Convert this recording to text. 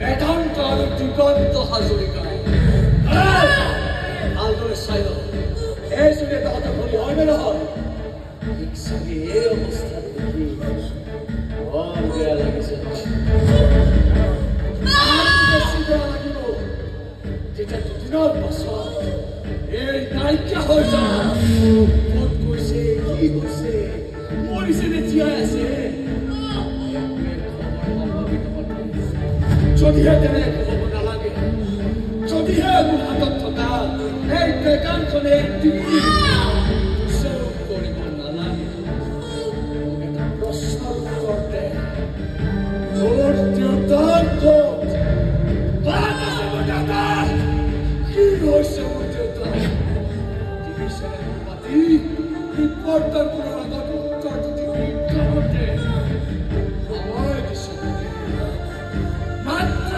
বেদান্ত আৰু দিগন্ত হাজৰিকাই ভালদৰে চাই লওঁ এই চুৰে তহঁতৰ ভৰি হয়নে নহয় ঠিক চাগে এই অৱস্থাত দেখি বৰ বেয়া লাগিছে বেছি বেয়া লাগিব যেতিয়া দুদিনৰ পাছত এই নাইকিয়া হৈ যাব ক'ত গৈছে কি হৈছে মৰিছে নে জীয়াই আছে যদিহে তেনে একো হ'ব নালাগে যদিহে মোৰ হাতত থকা এই বেগানখনে কৰিব নালাগে এটা প্ৰশ্নৰ উত্তৰ দে মোৰ দেউতাক ক'ত বাট আছে মোৰ দেউতা কি হৈছে মোৰ দেউতা টিভি চেনেল পাতি ৰিপৰ্টাৰবোৰৰ আগত উত্তৰটো দিবি কামতে সময় দিছে মাত্ৰ